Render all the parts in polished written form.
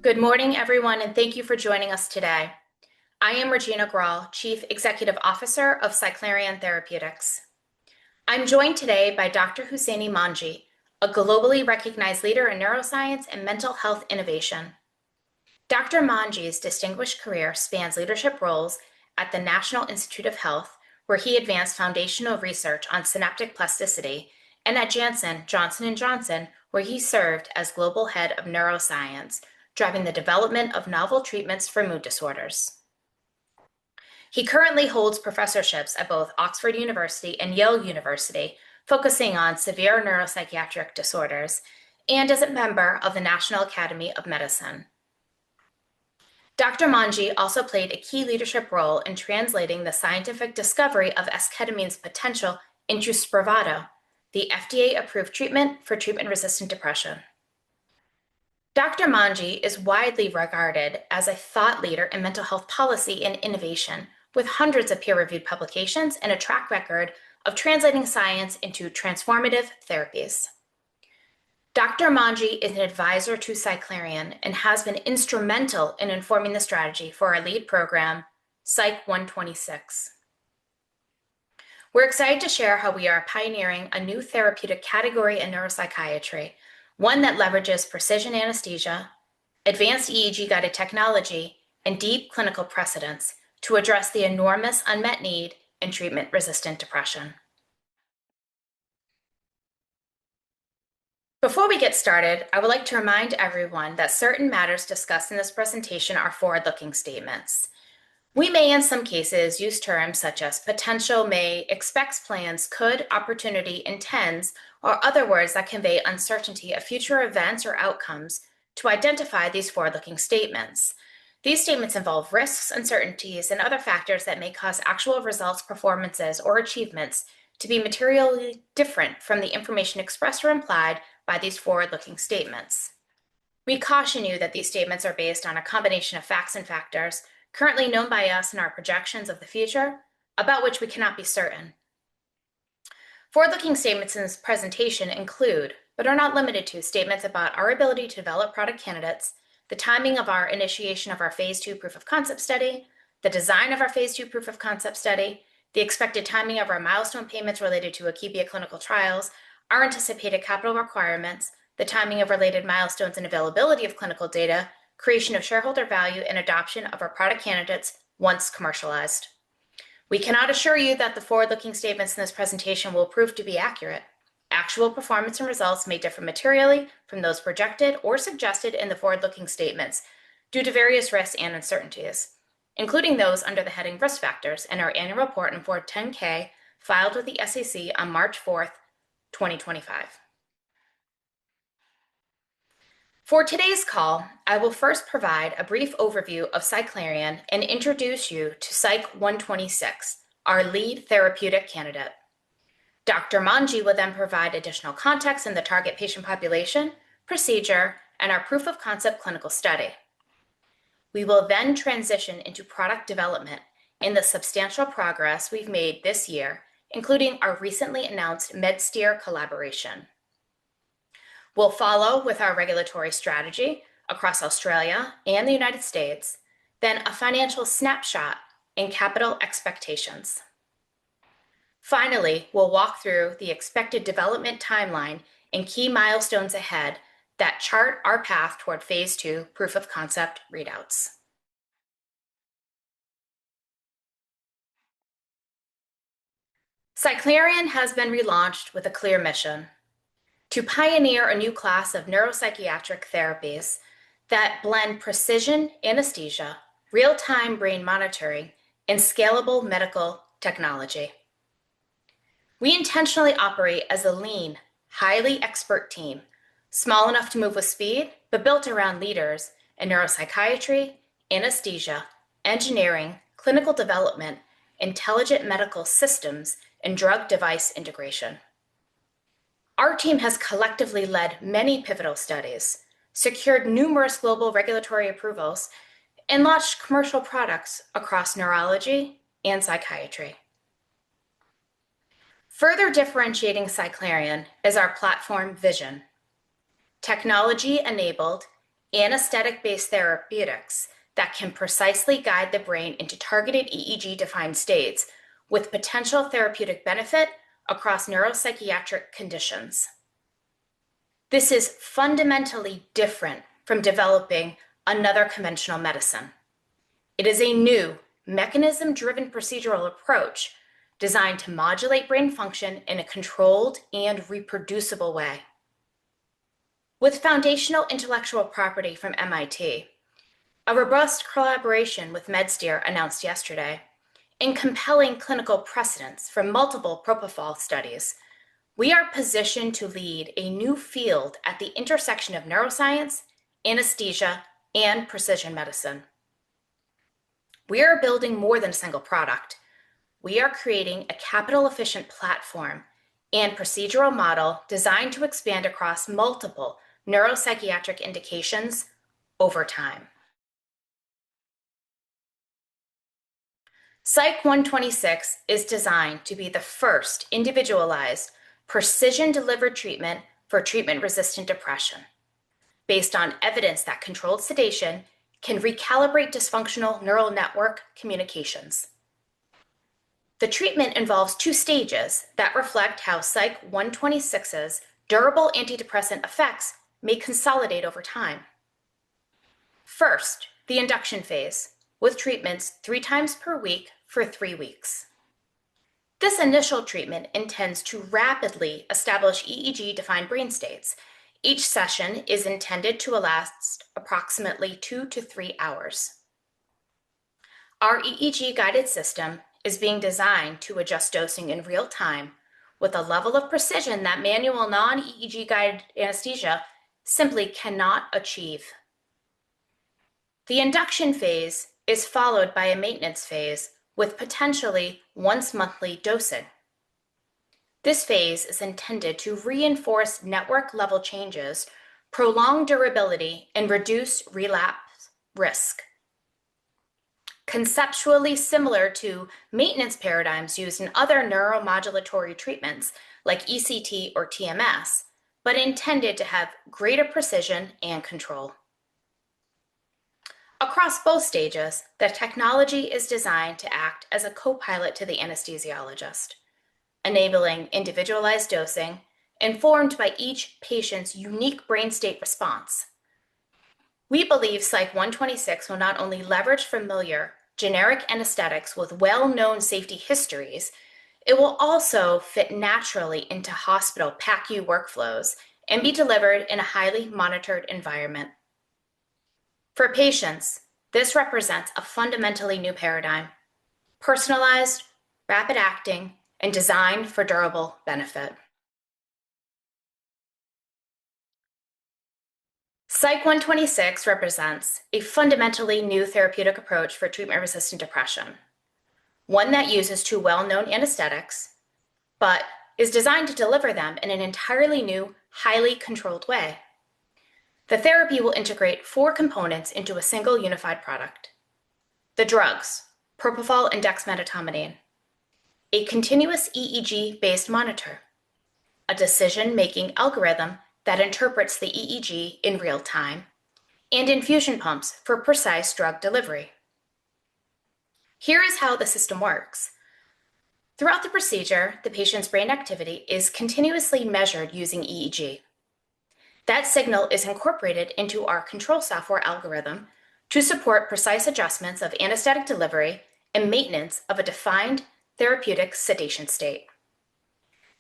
Good morning, everyone, and thank you for joining us today. I am Regina Grahl, Chief Executive Officer of Cyclerion Therapeutics. I'm joined today by Dr. Husseini Manji, a globally recognized leader in neuroscience and mental health innovation. Dr. Manji's distinguished career spans leadership roles at the National Institute of Health, where he advanced foundational research on synaptic plasticity, and at Janssen Johnson & Johnson, where he served as Global Head of Neuroscience, driving the development of novel treatments for mood disorders. He currently holds professorships at both Oxford University and Yale University, focusing on severe neuropsychiatric disorders, and is a member of the National Academy of Medicine. Dr. Manji also played a key leadership role in translating the scientific discovery of esketamine's potential into Spravato, the FDA-approved treatment for treatment-resistant depression. Dr. Manji is widely regarded as a thought leader in mental health policy and innovation, with hundreds of peer-reviewed publications and a track record of translating science into transformative therapies. Dr. Manji is an advisor to Cyclerion and has been instrumental in informing the strategy for our lead program, Psych 126. We're excited to share how we are pioneering a new therapeutic category in neuropsychiatry, one that leverages precision anesthesia, advanced EEG-guided technology, and deep clinical precedence to address the enormous unmet need in treatment-resistant depression. Before we get started, I would like to remind everyone that certain matters discussed in this presentation are forward-looking statements. We may, in some cases, use terms such as potential, may, expects, plans, could, opportunity, intends, or other words that convey uncertainty of future events or outcomes to identify these forward-looking statements. These statements involve risks, uncertainties, and other factors that may cause actual results, performances, or achievements to be materially different from the information expressed or implied by these forward-looking statements. We caution you that these statements are based on a combination of facts and factors currently known by us in our projections of the future, about which we cannot be certain. Forward-looking statements in this presentation include, but are not limited to, statements about our ability to develop product candidates, the timing of our initiation of our Phase 2 proof of concept study, the design of our Phase 2 proof of concept study, the expected timing of our milestone payments related to Akebia clinical trials, our anticipated capital requirements, the timing of related milestones and availability of clinical data, creation of shareholder value, and adoption of our product candidates once commercialized. We cannot assure you that the forward-looking statements in this presentation will prove to be accurate. Actual performance and results may differ materially from those projected or suggested in the forward-looking statements due to various risks and uncertainties, including those under the heading Risk Factors in our annual report in Form 10-K filed with the SEC on March 4th, 2025. For today's call, I will first provide a brief overview of Cyclerion and introduce you to Psych 126, our lead therapeutic candidate. Dr. Manji will then provide additional context in the target patient population, procedure, and our proof of concept clinical study. We will then transition into product development and the substantial progress we've made this year, including our recently announced Medsteer collaboration. We'll follow with our regulatory strategy across Australia and the United States, then a financial snapshot and capital expectations. Finally, we'll walk through the expected development timeline and key milestones ahead that chart our path toward Phase 2 proof of concept readouts. Cyclerion has been relaunched with a clear mission: to pioneer a new class of neuropsychiatric therapies that blend precision anesthesia, real-time brain monitoring, and scalable medical technology. We intentionally operate as a lean, highly expert team, small enough to move with speed, but built around leaders in neuropsychiatry, anesthesia, engineering, clinical development, intelligent medical systems, and drug device integration. Our team has collectively led many pivotal studies, secured numerous global regulatory approvals, and launched commercial products across neurology and psychiatry. Further differentiating Cyclerion is our platform vision: technology-enabled, anesthetic-based therapeutics that can precisely guide the brain into targeted EEG-defined states with potential therapeutic benefit across neuropsychiatric conditions. This is fundamentally different from developing another conventional medicine. It is a new, mechanism-driven procedural approach designed to modulate brain function in a controlled and reproducible way. With foundational intellectual property from MIT, a robust collaboration with Medsteer announced yesterday, and compelling clinical precedents from multiple propofol studies, we are positioned to lead a new field at the intersection of neuroscience, anesthesia, and precision medicine. We are building more than a single product. We are creating a capital-efficient platform and procedural model designed to expand across multiple neuropsychiatric indications over time. Psych 126 is designed to be the first individualized, precision-delivered treatment for treatment-resistant depression, based on evidence that controlled sedation can recalibrate dysfunctional neural network communications. The treatment involves 2 stages that reflect how Psych 126's durable antidepressant effects may consolidate over time. First, the induction phase, with treatments 3 times per week for 3 weeks. This initial treatment intends to rapidly establish EEG-defined brain states. Each session is intended to last approximately 2 to 3 hours. Our EEG-guided system is being designed to adjust dosing in real time with a level of precision that manual non-EEG-guided anesthesia simply cannot achieve. The induction phase is followed by a maintenance phase with potentially once-monthly dosing. This phase is intended to reinforce network-level changes, prolong durability, and reduce relapse risk. Conceptually similar to maintenance paradigms used in other neuromodulatory treatments like ECT or TMS, but intended to have greater precision and control. Across both stages, the technology is designed to act as a co-pilot to the anesthesiologist, enabling individualized dosing informed by each patient's unique brain state response. We believe Psych 126 will not only leverage familiar generic anesthetics with well-known safety histories, it will also fit naturally into hospital PACU workflows and be delivered in a highly monitored environment. For patients, this represents a fundamentally new paradigm, personalized, rapid-acting, and designed for durable benefit. Psych 126 represents a fundamentally new therapeutic approach for treatment-resistant depression, one that uses 2 well-known anesthetics, but is designed to deliver them in an entirely new, highly controlled way. The therapy will integrate 4 components into a single unified product: the drugs, propofol and dexmedetomidine, a continuous EEG-based monitor, a decision-making algorithm that interprets the EEG in real time, and infusion pumps for precise drug delivery. Here is how the system works. Throughout the procedure, the patient's brain activity is continuously measured using EEG. That signal is incorporated into our control software algorithm to support precise adjustments of anesthetic delivery and maintenance of a defined therapeutic sedation state.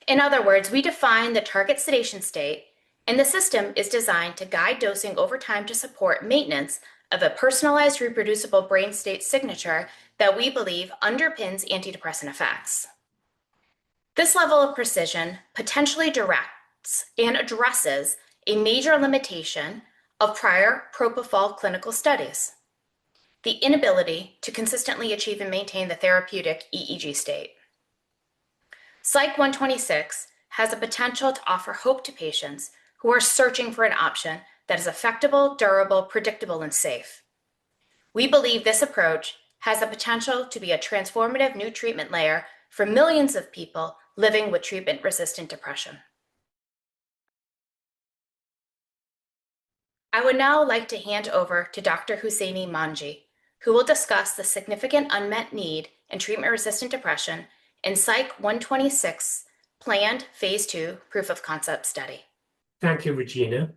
In other words, we define the target sedation state, and the system is designed to guide dosing over time to support maintenance of a personalized, reproducible brain state signature that we believe underpins antidepressant effects. This level of precision potentially directs and addresses a major limitation of prior propofol clinical studies: the inability to consistently achieve and maintain the therapeutic EEG state. Psych 126 has the potential to offer hope to patients who are searching for an option that is effective, durable, predictable, and safe. We believe this approach has the potential to be a transformative new treatment layer for millions of people living with treatment-resistant depression. I would now like to hand over to Dr. Husseini Manji, who will discuss the significant unmet need in treatment-resistant depression in Psych 126 planned Phase 2 proof of concept study. Thank you, Regina.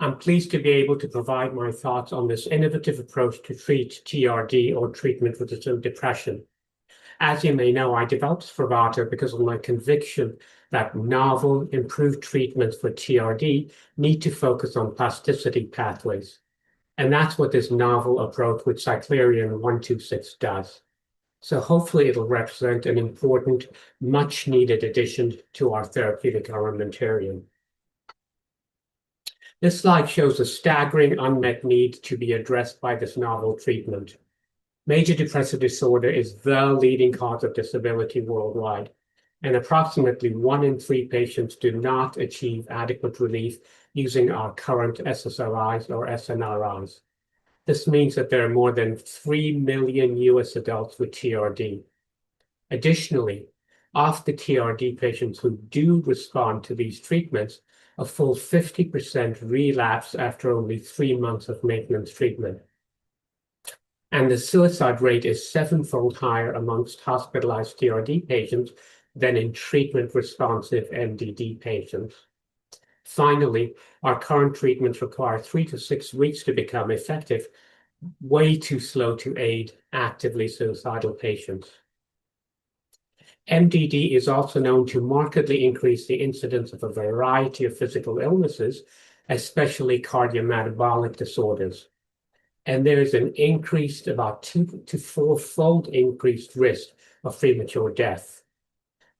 I'm pleased to be able to provide my thoughts on this innovative approach to treat TRD or treatment-resistant depression. As you may know, I developed Spravato because of my conviction that novel, improved treatments for TRD need to focus on plasticity pathways. And that's what this novel approach with Cyclerion 126 does. So hopefully it'll represent an important, much-needed addition to our therapeutic armamentarium. This slide shows a staggering unmet need to be addressed by this novel treatment. Major depressive disorder is the leading cause of disability worldwide, and approximately 1 in 3 patients do not achieve adequate relief using our current SSRIs or SNRIs. This means that there are more than 3 million US adults with TRD. Additionally, of the TRD patients who do respond to these treatments, a full 50% relapse after only 3 months of maintenance treatment. And the suicide rate is 7-fold higher amongst hospitalized TRD patients than in treatment-responsive MDD patients. Finally, our current treatments require 3 to 6 weeks to become effective, way too slow to aid actively suicidal patients. MDD is also known to markedly increase the incidence of a variety of physical illnesses, especially cardiometabolic disorders. And there is an increased, about 2 to 4-fold increased risk of premature death.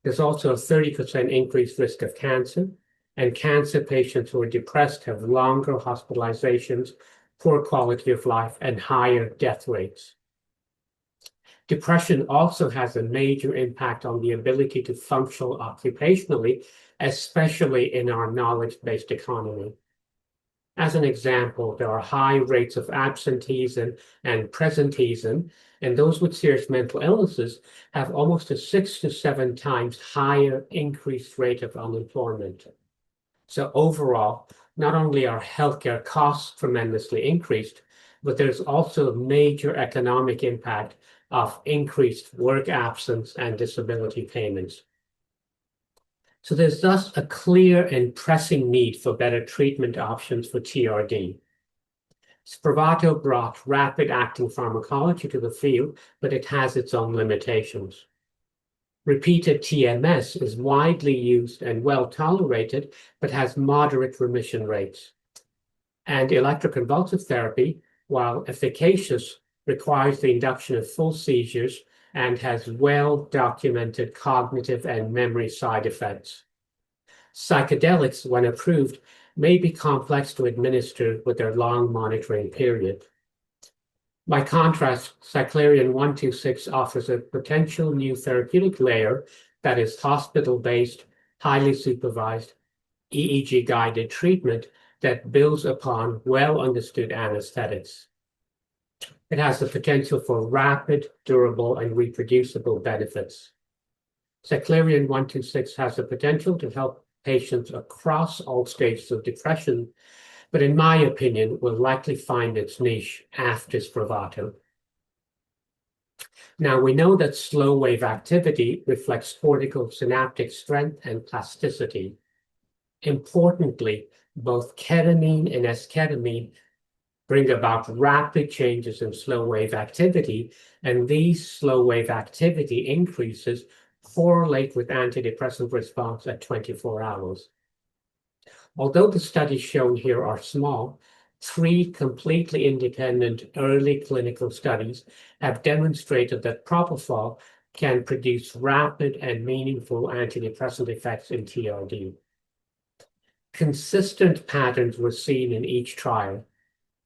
There's also a 30% increased risk of cancer, and cancer patients who are depressed have longer hospitalizations, poor quality of life, and higher death rates. Depression also has a major impact on the ability to function occupationally, especially in our knowledge-based economy. As an example, there are high rates of absenteeism and presenteeism, and those with serious mental illnesses have almost a 6 to 7 times higher increased rate of unemployment. So overall, not only are healthcare costs tremendously increased, but there's also a major economic impact of increased work absence and disability payments. So there's thus a clear and pressing need for better treatment options for TRD. Spravato brought rapid-acting pharmacology to the field, but it has its own limitations. Repeated TMS is widely used and well tolerated, but has moderate remission rates. And electroconvulsive therapy, while efficacious, requires the induction of full seizures and has well-documented cognitive and memory side effects. Psychedelics, when approved, may be complex to administer with their long monitoring period. By contrast, Cyclerion 126 offers a potential new therapeutic layer that is hospital-based, highly supervised, EEG-guided treatment that builds upon well-understood anesthetics. It has the potential for rapid, durable, and reproducible benefits. Cyclerion 126 has the potential to help patients across all stages of depression, but in my opinion, will likely find its niche after Spravato. Now, we know that slow wave activity reflects cortical synaptic strength and plasticity. Importantly, both ketamine and esketamine bring about rapid changes in slow wave activity, and these slow wave activity increases correlate with antidepressant response at 24 hours. Although the studies shown here are small, 3 completely independent early clinical studies have demonstrated that propofol can produce rapid and meaningful antidepressant effects in TRD. Consistent patterns were seen in each trial.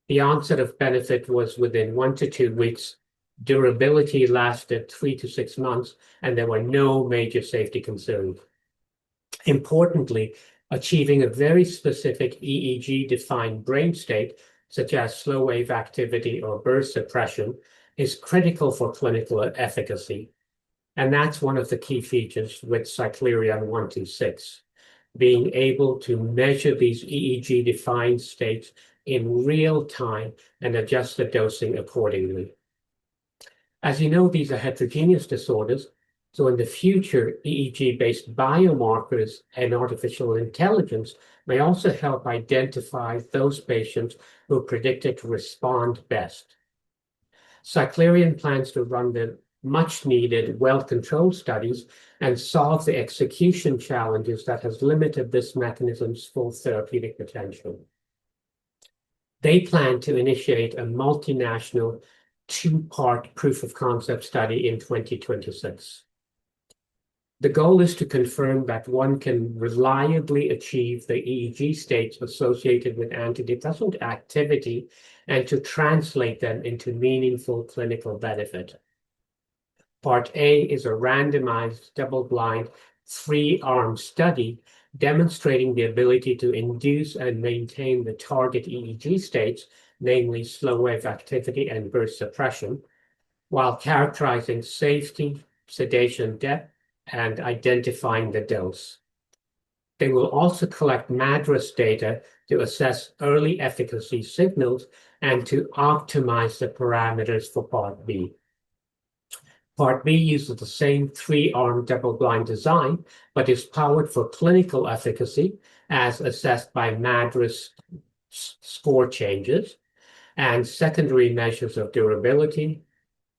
The onset of benefit was within 1 to 2 weeks, durability lasted 3 to 6 months, and there were no major safety concerns. Importantly, achieving a very specific EEG-defined brain state, such as slow wave activity or burst suppression, is critical for clinical efficacy. And that's one of the key features with Cyclerion 126, being able to measure these EEG-defined states in real time and adjust the dosing accordingly. As you know, these are heterogeneous disorders, so in the future, EEG-based biomarkers and artificial intelligence may also help identify those patients who are predicted to respond best. Cyclerion plans to run the much-needed, well-controlled studies and solve the execution challenges that has limited this mechanism's full therapeutic potential. They plan to initiate a multinational two-part proof-of-concept study in 2026. The goal is to confirm that one can reliably achieve the EEG states associated with antidepressant activity and to translate them into meaningful clinical benefit. Part A is a randomized, double-blind, three-arm study demonstrating the ability to induce and maintain the target EEG states, namely slow wave activity and burst suppression, while characterizing safety, sedation depth, and identifying the dose. They will also collect MADRS data to assess early efficacy signals and to optimize the parameters for Part B. Part B uses the same three-arm double-blind design, but is powered for clinical efficacy as assessed by MADRS score changes and secondary measures of durability,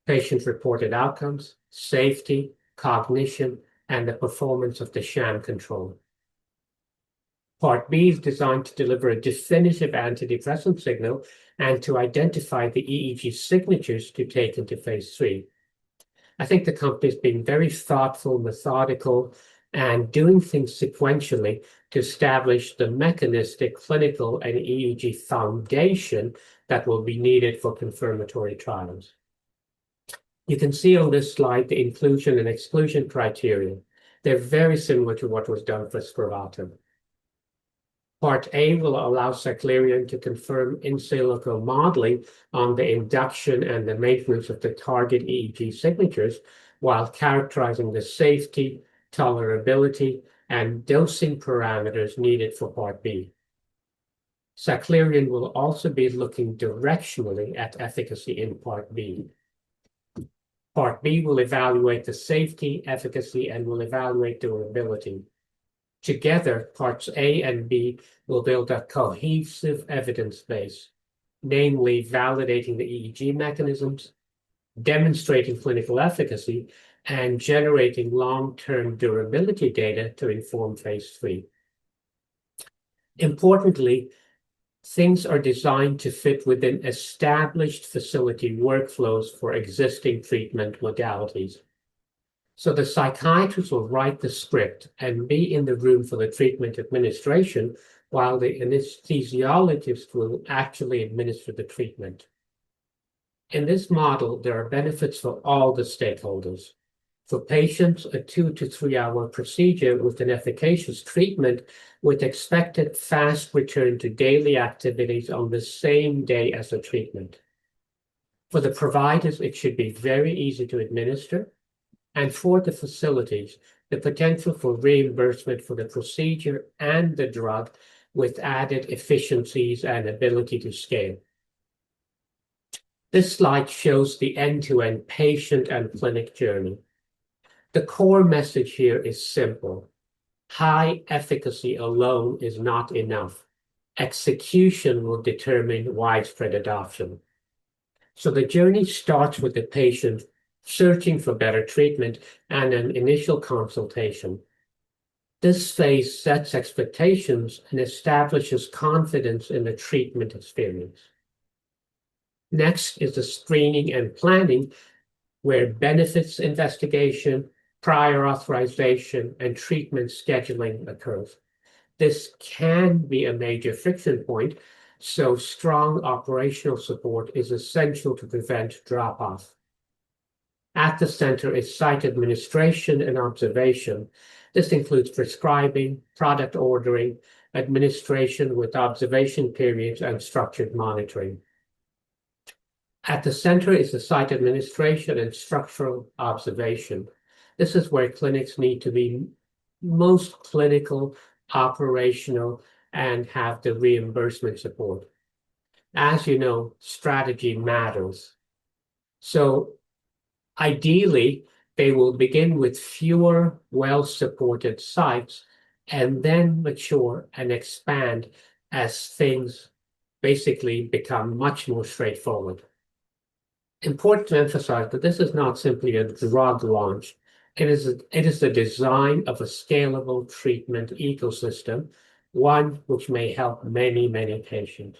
patient-reported outcomes, safety, cognition, and the performance of the sham control. Part B is designed to deliver a definitive antidepressant signal and to identify the EEG signatures to take into phase 3. I think the company's been very thoughtful, methodical, and doing things sequentially to establish the mechanistic, clinical, and EEG foundation that will be needed for confirmatory trials. You can see on this slide the inclusion and exclusion criteria. They're very similar to what was done for Spravato. Part A will allow Cyclerion to confirm in silico modeling on the induction and the maintenance of the target EEG signatures while characterizing the safety, tolerability, and dosing parameters needed for Part B. Cyclerion will also be looking directionally at efficacy in Part B. Part B will evaluate the safety, efficacy, and will evaluate durability. Together, parts A and B will build a cohesive evidence base, namely validating the EEG mechanisms, demonstrating clinical efficacy, and generating long-term durability data to inform phase 3. Importantly, things are designed to fit within established facility workflows for existing treatment modalities. So the psychiatrist will write the script and be in the room for the treatment administration, while the anesthesiologist will actually administer the treatment. In this model, there are benefits for all the stakeholders. For patients, a 2 to 3 hour procedure with an efficacious treatment with expected fast return to daily activities on the same day as the treatment. For the providers, it should be very easy to administer. And for the facilities, the potential for reimbursement for the procedure and the drug with added efficiencies and ability to scale. This slide shows the end-to-end patient and clinic journey. The core message here is simple. High efficacy alone is not enough. Execution will determine widespread adoption. So the journey starts with the patient searching for better treatment and an initial consultation. This phase sets expectations and establishes confidence in the treatment experience. Next is the screening and planning, where benefits investigation, prior authorization, and treatment scheduling occurs. This can be a major friction point, so strong operational support is essential to prevent drop-off. At the center is site administration and observation. This includes prescribing, product ordering, administration with observation periods, and structured monitoring. At the center is the site administration and structural observation. This is where clinics need to be most clinical, operational, and have the reimbursement support. As you know, strategy matters. So ideally, they will begin with fewer well-supported sites and then mature and expand as things basically become much more straightforward. Important to emphasize that this is not simply a drug launch. It is the design of a scalable treatment ecosystem, one which may help many, many patients.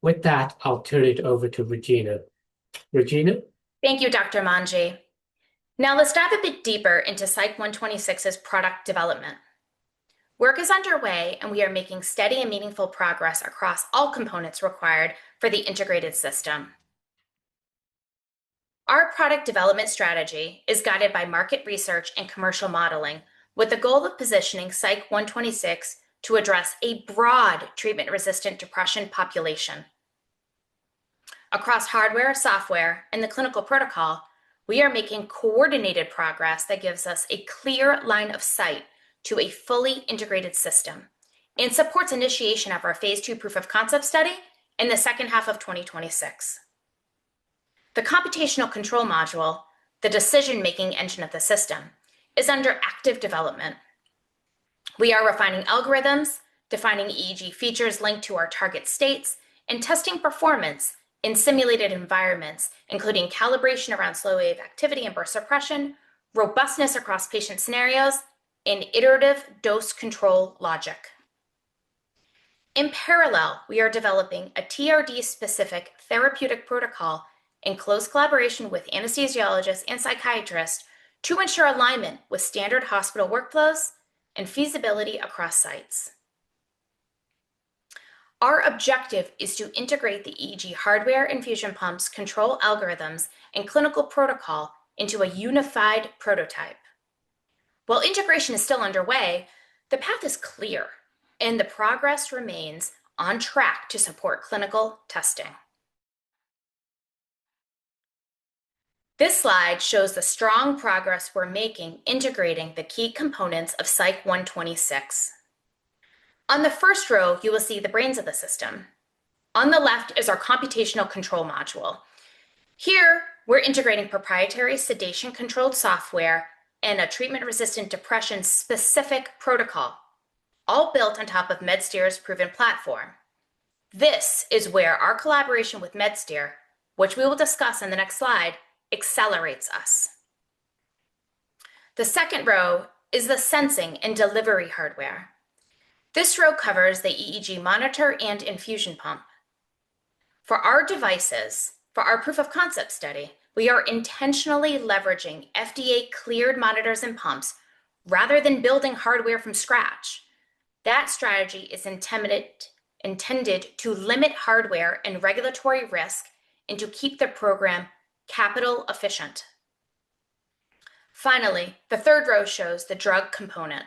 With that, I'll turn it over to Regina. Regina? Thank you, Dr. Manji. Now let's dive a bit deeper into Psych 126's product development. Work is underway, and we are making steady and meaningful progress across all components required for the integrated system. Our product development strategy is guided by market research and commercial modeling, with the goal of positioning Psych 126 to address a broad treatment-resistant depression population. Across hardware, software, and the clinical protocol, we are making coordinated progress that gives us a clear line of sight to a fully integrated system and supports initiation of our phase 2 proof of concept study in the second half of 2026. The computational control module, the decision-making engine of the system, is under active development. We are refining algorithms, defining EEG features linked to our target states, and testing performance in simulated environments, including calibration around slow wave activity and burst suppression, robustness across patient scenarios, and iterative dose control logic. In parallel, we are developing a TRD-specific therapeutic protocol in close collaboration with anesthesiologists and psychiatrists to ensure alignment with standard hospital workflows and feasibility across sites. Our objective is to integrate the EEG hardware, infusion pumps, control algorithms, and clinical protocol into a unified prototype. While integration is still underway, the path is clear, and the progress remains on track to support clinical testing. This slide shows the strong progress we're making integrating the key components of Psych 126. On the first row, you will see the brains of the system. On the left is our computational control module. Here, we're integrating proprietary sedation-controlled software and a treatment-resistant depression-specific protocol, all built on top of Medsteer's proven platform. This is where our collaboration with Medsteer, which we will discuss on the next slide, accelerates us. The second row is the sensing and delivery hardware. This row covers the EEG monitor and infusion pump. For our devices, for our proof of concept study, we are intentionally leveraging FDA-cleared monitors and pumps rather than building hardware from scratch. That strategy is intended to limit hardware and regulatory risk and to keep the program capital efficient. Finally, the third row shows the drug component.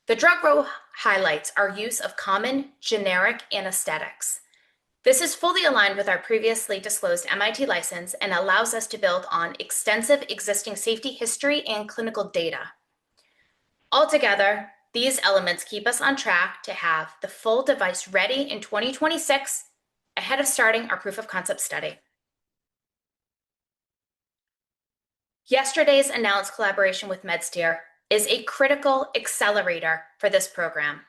The drug row highlights our use of common generic anesthetics. This is fully aligned with our previously disclosed MIT license and allows us to build on extensive existing safety history and clinical data. Altogether, these elements keep us on track to have the full device ready in 2026 ahead of starting our proof of concept study. Yesterday's announced collaboration with Medsteer is a critical accelerator for this program.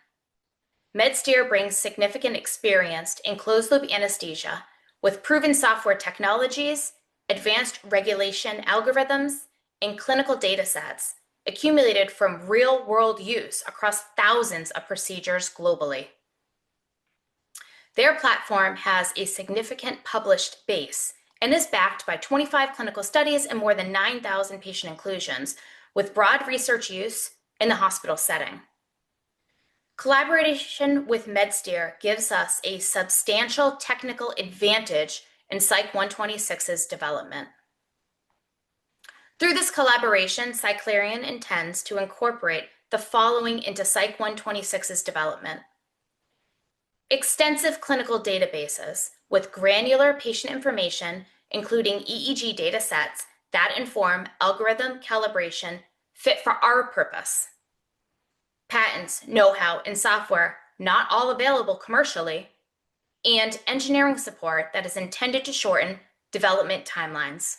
Medsteer brings significant experience in closed-loop anesthesia with proven software technologies, advanced regulation algorithms, and clinical data sets accumulated from real-world use across thousands of procedures globally. Their platform has a significant published base and is backed by 25 clinical studies and more than 9,000 patient inclusions, with broad research use in the hospital setting. Collaboration with Medsteer gives us a substantial technical advantage in Psych 126's development. Through this collaboration, Cyclerion intends to incorporate the following into Psych 126's development: extensive clinical databases with granular patient information, including EEG data sets that inform algorithm calibration fit for our purpose. Patents, know-how, and software not all available commercially. and engineering support that is intended to shorten development timelines.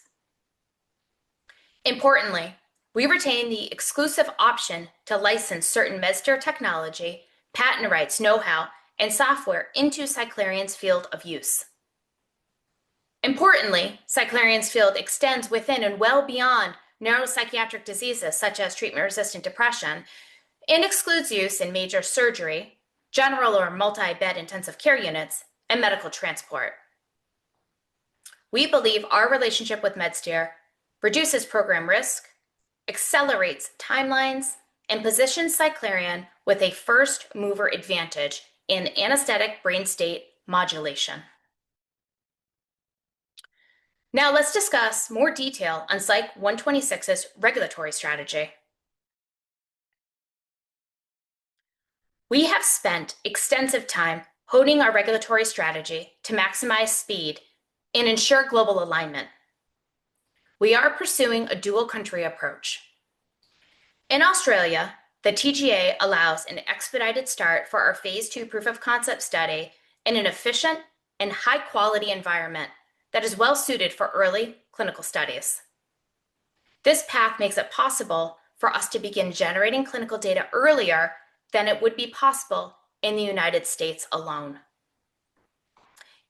Importantly, we retain the exclusive option to license certain Medsteer technology, patent rights, know-how, and software into Cyclerion's field of use. Importantly, Cyclerion's field extends within and well beyond neuropsychiatric diseases such as treatment-resistant depression and excludes use in major surgery, general or multi-bed intensive care units, and medical transport. We believe our relationship with Medsteer reduces program risk, accelerates timelines, and positions Cyclerion with a first-mover advantage in anesthetic brain state modulation. Now let's discuss more detail on Psych 126's regulatory strategy. We have spent extensive time honing our regulatory strategy to maximize speed and ensure global alignment. We are pursuing a dual country approach. In Australia, the TGA allows an expedited start for our phase 2 proof of concept study in an efficient and high quality environment that is well suited for early clinical studies. This path makes it possible for us to begin generating clinical data earlier than it would be possible in the United States alone.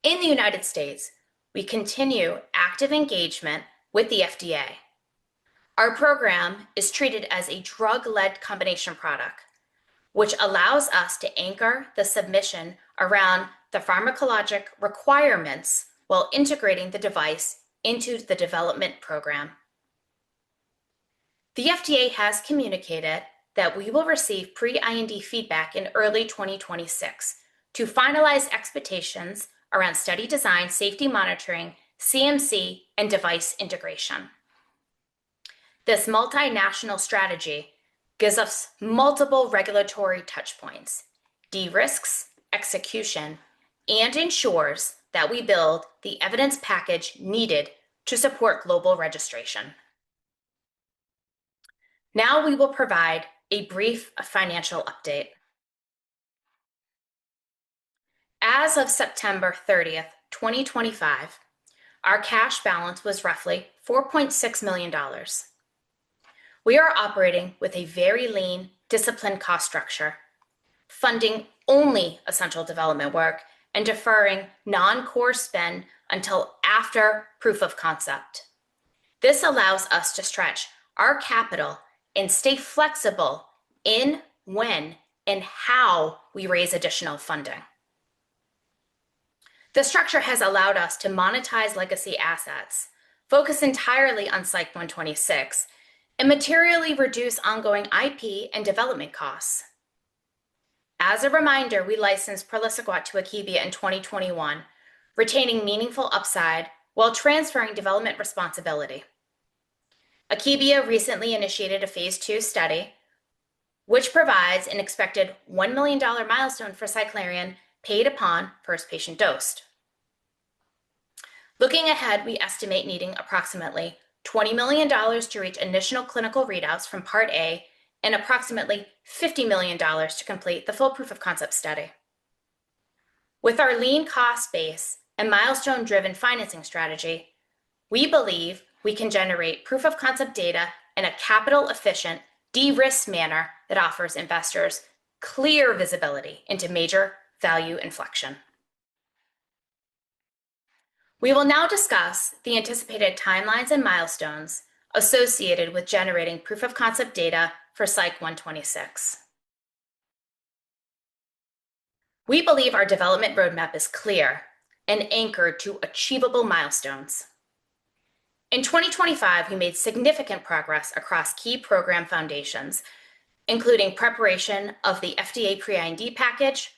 In the United States, we continue active engagement with the FDA. Our program is treated as a drug-led combination product, which allows us to anchor the submission around the pharmacologic requirements while integrating the device into the development program. The FDA has communicated that we will receive pre-IND feedback in early 2026 to finalize expectations around study design, safety monitoring, CMC, and device integration. This multinational strategy gives us multiple regulatory touchpoints, de-risks execution, and ensures that we build the evidence package needed to support global registration. Now we will provide a brief financial update. As of September 30th, 2025, our cash balance was roughly $4.6 million. We are operating with a very lean, disciplined cost structure, funding only essential development work and deferring non-core spend until after proof of concept. This allows us to stretch our capital and stay flexible in, when, and how we raise additional funding. The structure has allowed us to monetize legacy assets, focus entirely on Psych 126, and materially reduce ongoing IP and development costs. As a reminder, we licensed praliciguat to Akebia in 2021, retaining meaningful upside while transferring development responsibility. Akebia recently initiated a phase 2 study, which provides an expected $1 million milestone for Cyclerion paid upon first patient dosed. Looking ahead, we estimate needing approximately $20 million to reach initial clinical readouts from Part A and approximately $50 million to complete the full proof of concept study. With our lean cost base and milestone-driven financing strategy, we believe we can generate proof of concept data in a capital-efficient, de-risked manner that offers investors clear visibility into major value inflection. We will now discuss the anticipated timelines and milestones associated with generating proof of concept data for Psych 126. We believe our development roadmap is clear and anchored to achievable milestones. In 2025, we made significant progress across key program foundations, including preparation of the FDA pre-IND package,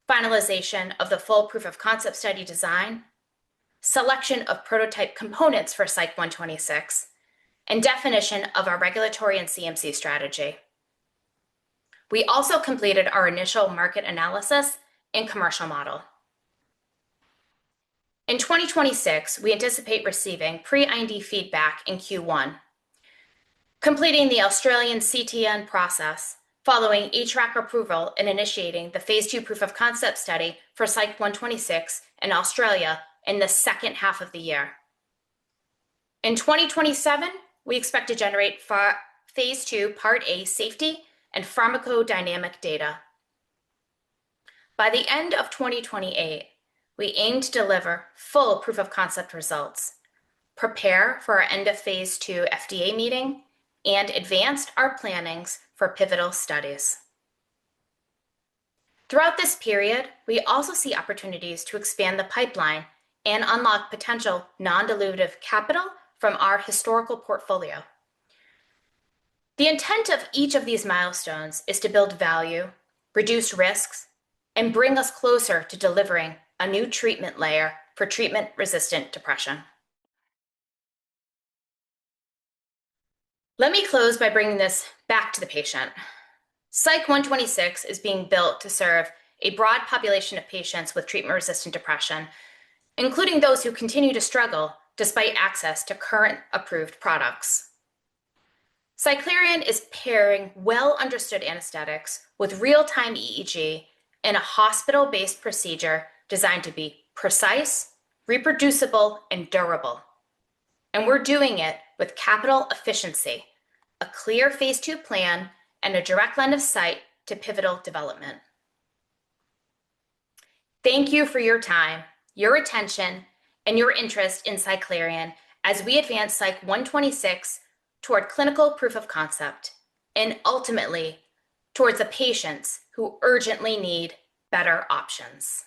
finalization of the full proof of concept study design, selection of prototype components for Psych 126, and definition of our regulatory and CMC strategy. We also completed our initial market analysis and commercial model. In 2026, we anticipate receiving pre-IND feedback in Q1, completing the Australian CTN process, following HRAC approval and initiating the phase 2 proof of concept study for Psych-126 in Australia in the second half of the year. In 2027, we expect to generate phase 2 Part A safety and pharmacodynamic data. By the end of 2028, we aim to deliver full proof of concept results, prepare for our end of phase 2 FDA meeting, and advance our plannings for pivotal studies. Throughout this period, we also see opportunities to expand the pipeline and unlock potential non-dilutive capital from our historical portfolio. The intent of each of these milestones is to build value, reduce risks, and bring us closer to delivering a new treatment layer for treatment-resistant depression. Let me close by bringing this back to the patient. Psych-126 is being built to serve a broad population of patients with treatment-resistant depression, including those who continue to struggle despite access to current approved products. Cyclerion is pairing well-understood anesthetics with real-time EEG in a hospital-based procedure designed to be precise, reproducible, and durable. And we're doing it with capital efficiency, a clear phase 2 plan, and a direct line of sight to pivotal development. Thank you for your time, your attention, and your interest in Cyclerion as we advance Psych-126 toward clinical proof of concept and ultimately towards the patients who urgently need better options.